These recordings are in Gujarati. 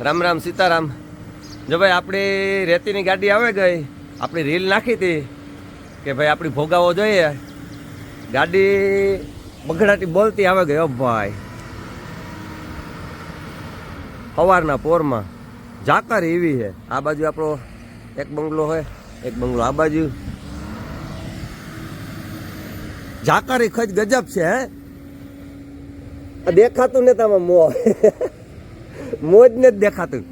રામ રામ સીતારામ. જો ભાઈ આપણી રેતીની ગાડી આવે ગઈ, આપણી રીલ નાખી હતી કે ભાઈ આપણી ભોગાવો જોઈએ. ગાડી બગડાટી બોલતી આવે ગઈ. ઓ ભાઈ સવારના પોરમાં ઝાકર એવી છે. આ બાજુ આપણો એક બંગલો હોય, એક બંગલો આ બાજુ. ઝાકરી ખજ ગજબ છે. હે દેખાતું ને તમે મોજ ને જ દેખાતું.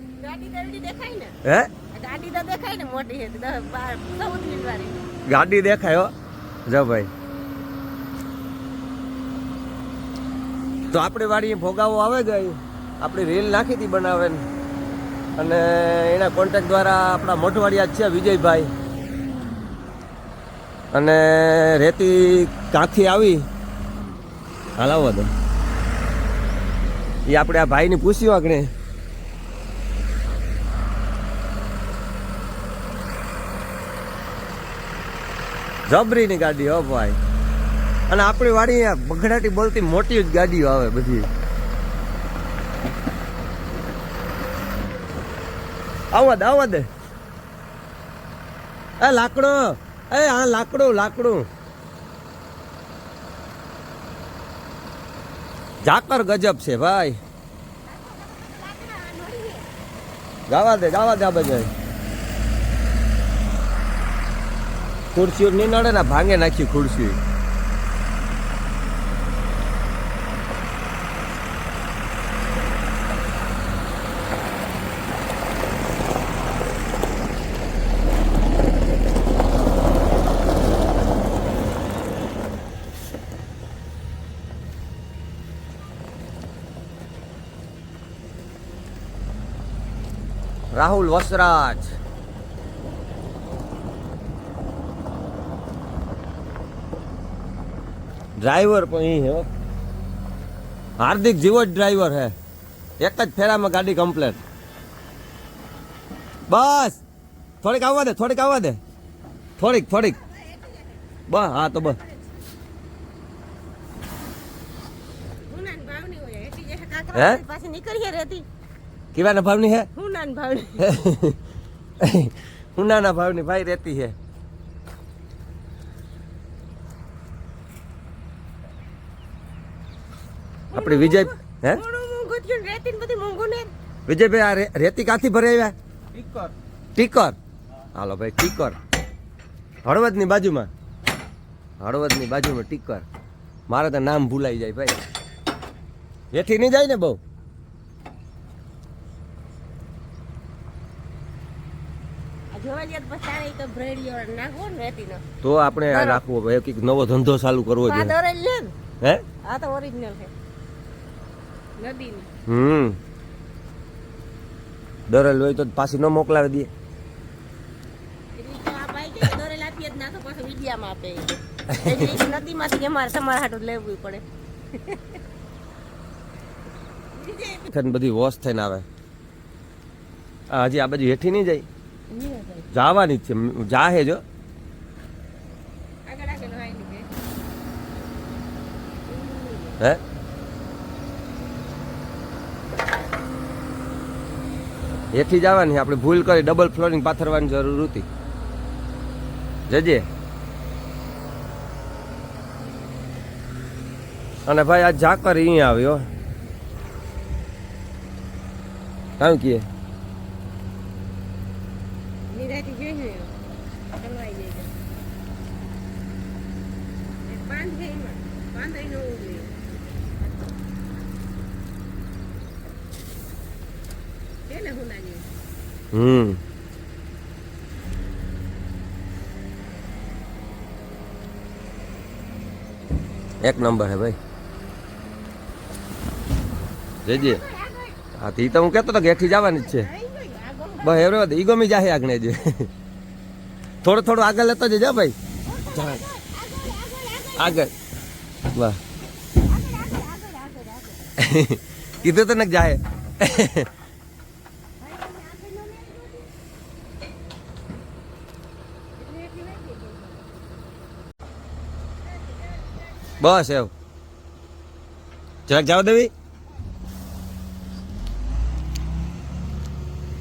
હે ગાડી દેખાય હો. જો ભાઈ તો આપણી વાડી ભોગાવો આવે ગઈ. આપણી રીલ નાખી હતી બનાવે અને એના કોન્ટેક્ટ દ્વારા આપણા મોઢવાડિયા છે વિજયભાઈ. અને રેતી કાંથી આવી હાલાવો દો એ આપણે આ ભાઈને પૂછ્યું આગળ. જબરીની ગાડી હો ભાઈ. અને આપણી વાડી બગડાટી બોલતી મોટી જ ગાડીઓ આવે બધી. આવવા દે એ લાકડો. એ હા લાકડું ઝાકર ગજબ છે ભાઈ. ગાવા દે આ બધા ખુરશીઓ નહીં નડે ને ભાંગે નાખી ખુરશી. રાહુલ વસરાજ ડ્રાઈવર પણ હે. હાર્દિક જેવો જ ડ્રાઈવર હે. એક જ ફેરામાં ગાડી કમ્પ્લેટ. બસ થોડીક આવવા દે થોડીક બસ. હા તો બસ હે કેવાના ભાવની હે. હુનાના ભાવની ભાઈ રહેતી હે. આપણે વિજય હે વિજયભાઈ આ રેતી કાંથી ભરે આવ્યા? ટીકર. હાલો ભાઈ ટીકર હળવદની બાજુમાં ટીકર. મારે તો નામ ભૂલાઈ જાય ભાઈ. એથી નહીં જાય ને બહુ. તો આપણે રાખવો ભાઈ કંઈક નવો ધંધો ચાલુ કરવો જોઈએ. હે આ તો ઓરિજિનલ છે નદીની. દરેલ હોય તો પાછી ન મોકલાવી દે. નદીમાંથી અમારે તમારા હાટું લેવું પડે. બધી વોશ થઈને આવે. હજી આ બાજુ હેઠી નહીં જાય. જવાની જ છે. જાહે જો હે એથી જવાની. આપણે ભૂલ કરી ડબલ ફ્લોરિંગ પાથરવાની જરૂર હતી. જજે. અને ભાઈ આ ઝાકર અહીંયા આવ્યો કામ કીએ એક નંબર હે ભાઈ. જજે. હા તો હું કહેતો હતો કે હેઠી જવાની જ છે. બસ એવડે ઈ ગમી જાહે આગળ જે. થોડું આગળ લેતો જજો ભાઈ. આગળ વાહ કીધું તો ને જાહે. બસ એવું જરાક જવા દેવી.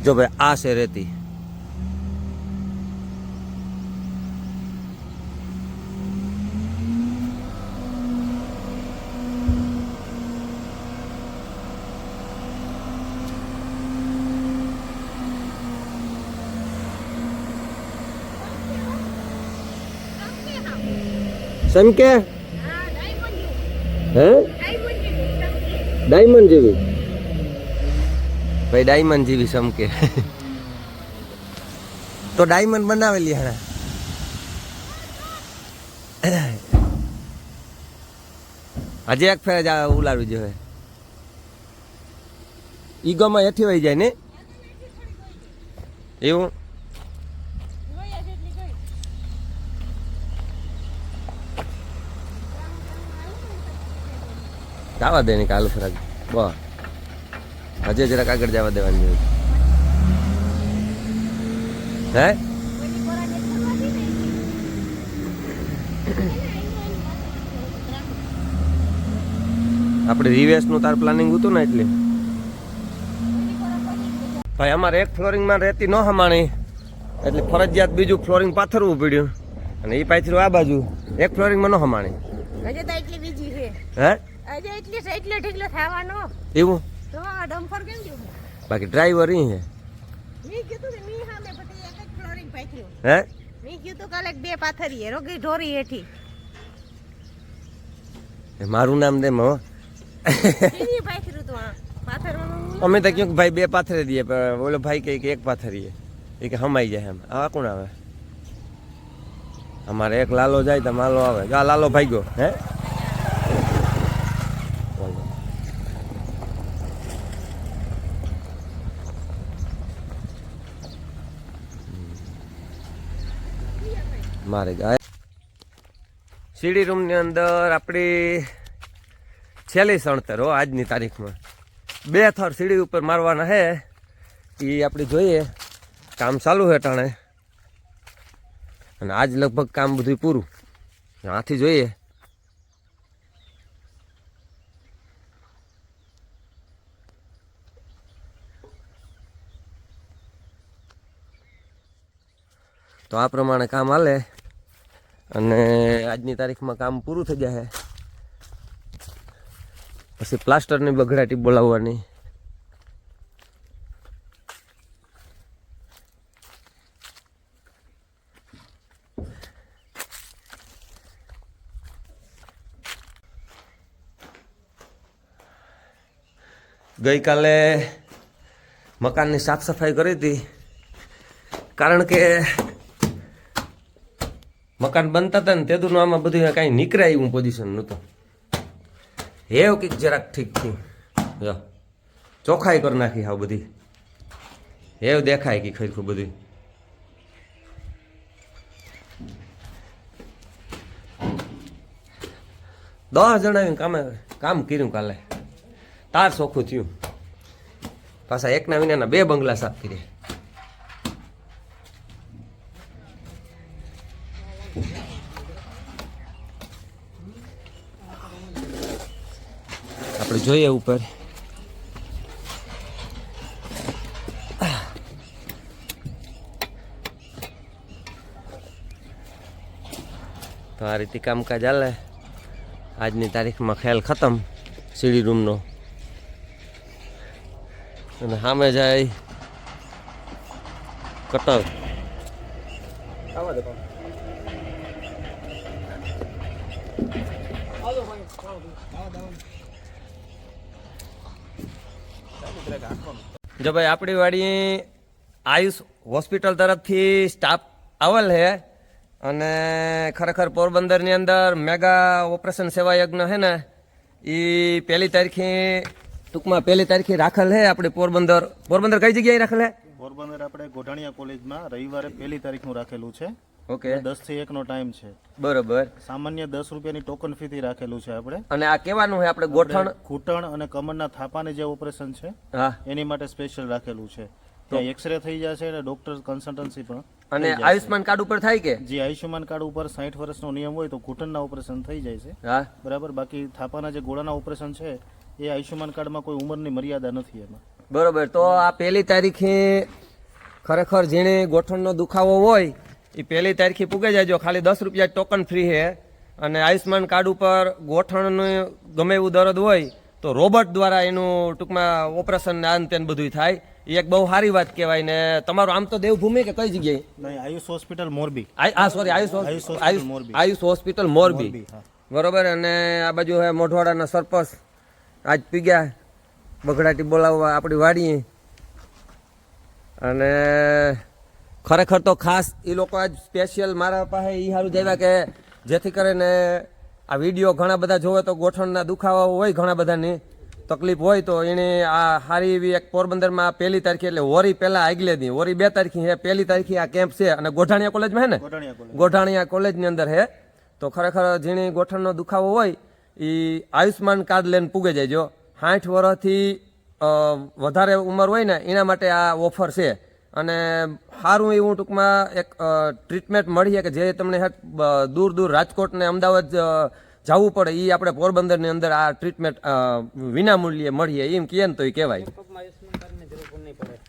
જો ભાઈ આ છે રેતી. સમકે હે ડાયમંડ જેવી ભાઈ, ડાયમંડ જેવી સમકે. તો ડાયમંડ બનાવેલી હે. હજી એક ફેર ઉલાડવી જોઈએ. ઈગોમાં હેઠી વહી જાય ને એવું. જવા દે ને કાલુ ફરાક બસ હજે જરાક આગળ જવા દેવાની જોઈએ. હે આપણે રિવેસ નું તાર પ્લાનિંગ હતું ને એટલે ભાઈ અમારે એક ફ્લોરિંગમાં રહેતી ન હમાણી એટલે ફરજિયાત બીજું ફ્લોરિંગ પાથરવું પડ્યું અને એ પાથર્યું આ બાજુ. એક ફ્લોરિંગમાં ન હમાણી હે એવું. બાકી ડ્રાઈવર ઈ હે હે મારું નામ દે મો. અમે તો ક્યાંક ભાઈ બે પાથરી દઈએ પણ બોલો ભાઈ કે એક પાથરીએ એ કે હમાઈ જાય. એમ આવા કોણ આવે? અમારે એક લાલો જાય તો માલો આવે. આ લાલો ભાઈ ગયો હે. મારે ગાય સીડી રૂમની અંદર આપણી છેલ્લી સણતર હો આજની તારીખમાં 2 થર સીડી ઉપર મારવાના હે. એ આપણે જોઈએ કામ ચાલુ છે ટાણે અને આજ લગભગ કામ બધું પૂરું. આથી જોઈએ તો આ પ્રમાણે કામ હાલે અને આજની તારીખમાં કામ પૂરું થઈ જાય. પછી પ્લાસ્ટરની બગડાટી બોલાવવાની. ગઈકાલે મકાનની સાફ સફાઈ કરી હતી કારણ કે મકાન બનતા હતા ને તેદુનું આમાં બધું કાંઈ નીકળે એવું પોઝિશન નહોતું. હેવ કંઈક જરાક ઠીક થયું. જો ચોખ્ખાઈ કરી નાખી હાવ બધી. હેવ દેખાય કે ખરખું બધું. દસ જણા કામ કર્યું કાલે. તાર ચોખ્ખું થયું. પાછા એકના વિનાના 2 બંગલા સાફ કર્યા. આપણે જોઈએ ઉપર તો આ રીતે કામકાજ હાલે. આજની તારીખમાં ખ્યાલ ખતમ સીડી રૂમનો અને સામે જાય કટર. જો ભાઈ આપણી વાડી આયુષ હોસ્પિટલ તરફથી સ્ટાફ આવેલ છે અને ખરેખર પોરબંદરની અંદર મેગા ઓપરેશન સેવા યજ્ઞ છે ને એ 1 તારીખે ટૂંકમાં 1 તારીખે રાખેલ છે. આપણે પોરબંદર કઈ જગ્યાએ રાખેલ છે? પોરબંદર આપણે ગોઢાણીયા કોલેજમાં રવિવારે 1 તારીખનું રાખેલું છે. ઓકે 10 થી 1 નો ટાઈમ છે. બરોબર. સામાન્ય 10 રૂપિયાની ટોકન ફી થી રાખેલું છે આપણે. અને આ કેવાનું છે આપણે ઘૂંટણ અને કમરના થાપાને જે ઓપરેશન છે હા એની માટે સ્પેશિયલ રાખેલું છે. ત્યાં એક્સરે થઈ જશે અને ડોક્ટર કન્સલ્ટન્સી પણ. અને આયુષ્માન કાર્ડ ઉપર થાય કે જે આયુષ્યમાન કાર્ડ ઉપર 60 વર્ષનો નિયમ હોય તો ઘૂંટણના ઓપરેશન થઈ જાય છે. હા બરાબર. બાકી થાપાના જે ગોળાના ઓપરેશન છે એ આયુષ્યમાન કાર્ડમાં કોઈ ઉંમરની મર્યાદા નથી એમાં. બરોબર. તો આ 1 તારીખે ખરેખર જેને ગોઠણનો દુખાવો હોય એ પહેલી તારીખે પૂગે જાયજો. ખાલી 10 રૂપિયા ટોકન ફ્રી છે. અને આયુષ્માન કાર્ડ ઉપર ગોઠણનું ગમે એવું દર્દ હોય તો રોબોટ દ્વારા એનું ટૂંકમાં ઓપરેશન ને આન તેન બધું થાય. એ એક બહુ સારી વાત કહેવાય. ને તમારું આમ તો દેવભૂમિ કે કઈ જગ્યાએ? નહીં, Ayush hospital Morbi. Sorry hospital Morbi. Ayush hospital Morbi. હા. બરોબર. અને આ બાજુ હે મોઢવાડાના સરપંચ આજ પીગ્યા બગડાટી બોલાવવા આપણી વાડીએ. અને ખરેખર તો ખાસ એ લોકો આજ સ્પેશિયલ મારા પાસે એ સારું જ આવ્યા કે જેથી કરીને આ વિડીયો ઘણા બધા જોવે તો ગોઠણના દુખાવા હોય, ઘણા બધાની તકલીફ હોય તો એને આ સારી એવી એક પોરબંદરમાં 1 તારીખે એટલે હોરી પહેલા આગલે દી હોરી 2 તારીખે હે, 1 તારીખે આ કેમ્પ છે. અને ગોઠાણીયા કોલેજમાં હે ને, ગોઠાણીયા કોલેજની અંદર હે. તો ખરેખર જેને ગોઠણનો દુખાવો હોય એ આયુષ્માન કાર્ડ લઈને પૂગે જાય. 60 વર્ષથી વધારે ઉંમર હોય ને એના માટે આ ઓફર છે. અને સારું એવું ટૂંકમાં એક ટ્રીટમેન્ટ મળી કે જે તમને દૂર દૂર રાજકોટ ને અમદાવાદ જવું પડે એ આપણે પોરબંદરની અંદર આ ટ્રીટમેન્ટ વિના મૂલ્યે મળીએ એમ કહે ને તો એ કહેવાય.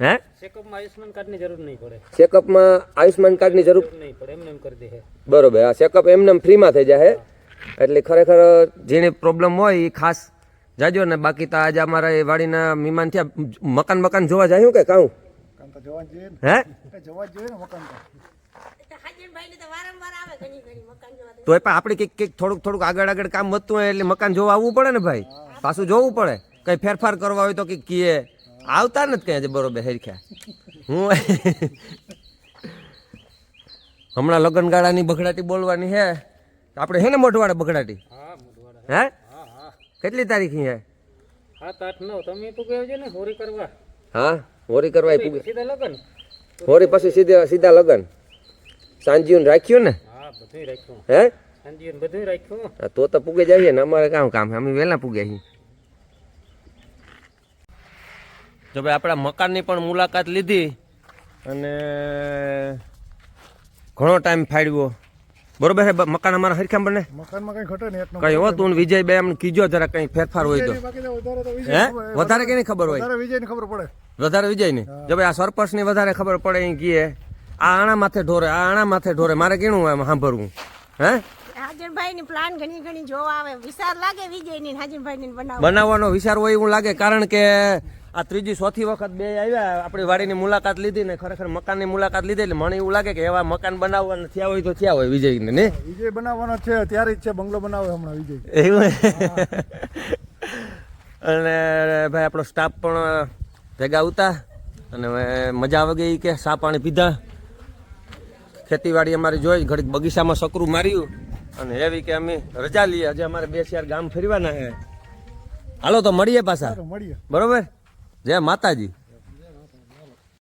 હે ચેકઅપમાં આયુષ્માન કાર્ડની જરૂર નહીં પડે. બરોબર. આ ચેકઅપ એમને ફ્રીમાં થઈ જાય. એટલે ખરેખર જેની પ્રોબ્લેમ હોય એ ખાસ જાજો ને. બાકી તો આજે અમારા એ વાડીના મહેમાન થયા. મકાન જોવા જાય કે કાઉ? હે તોય પણ આપણે કંઈક થોડુંક આગળ કામ વધતું હોય એટલે મકાન જોવા આવવું પડે ને ભાઈ. પાછું જોવું પડે. કઈ ફેરફાર કરવા હોય તો કંઈક કીએ આવતા નથી કઈ આજે. બરોબર હેરખ્યા હું હમણાં લગ્નગાળાની બગડાટી બોલવાની હે. આપણે હે ને મોઢવાડા બગડાટી? હે કેટલી તારીખ હે? 7, 8, 9 તમે પૂગે આવજો ને હોરી કરવા. હા હોરી કરવા પૂગે. સીધા લગન હોરી પછી સીધા લગન. સાંજીયું રાખ્યું ને? હા બધું રાખ્યું. હે સાંજીયું બધું રાખ્યું. તો પૂગે જઈએ ને. અમારે કામ અમે વહેલા પૂગે છીએ. જો ભાઈ આપણા મકાનની પણ મુલાકાત લીધી અને ઘણો ટાઈમ ફાળવ્યો. બરોબર છે. મકાન અમારા હરખામ બને? મકાનમાં કઈ ઘટે નહીં. કઈ હો તું વિજય બે એમ કીજો જરા કઈ ફેરફાર હોય તો. હે વધારે કઈ ખબર હોય? વિજય ની ખબર પડે. વધારે વિજય ની. જો ભાઈ આ સરપંચ ની વધારે ખબર પડે એ કીએ આ આણા માથે ઢોરે, આ આણા માથે ઢોરે. મારે કેવું એમ સાંભળવું? હે હાજનભાઈ ની પ્લાન ઘણી જોવા આવે. વિચાર લાગે વિજય ની હાજનભાઈ ની બનાવવાનો વિચાર હોય એવું લાગે. કારણ કે આ ત્રીજી ચોથી વખત બે આવ્યા આપણી વાડીની મુલાકાત લીધી ને ખરેખર મકાનની મુલાકાત લીધી એટલે મને એવું લાગે કે એવા મકાન બનાવવાના થયા હોય તો થયા હોય વિજયને ને. વિજય બનાવવાનો છે ત્યારે જ છે. બંગલો બનાવે હમણાં વિજય. એવું. અને ભાઈ આપણો સ્ટાફ પણ ભેગા આવતા અને મજા આવી ગઈ કે ચા પાણી પીધા. ખેતીવાડી અમારી જોઈ ઘડીક બગીચામાં સકરું માર્યું અને એવી કે અમે રજા લઈએ. હજી અમારે 2-4 ગામ ફેરવાના છે. હાલો તો મળીએ પાછા. મળીએ. બરોબર. જય માતાજી.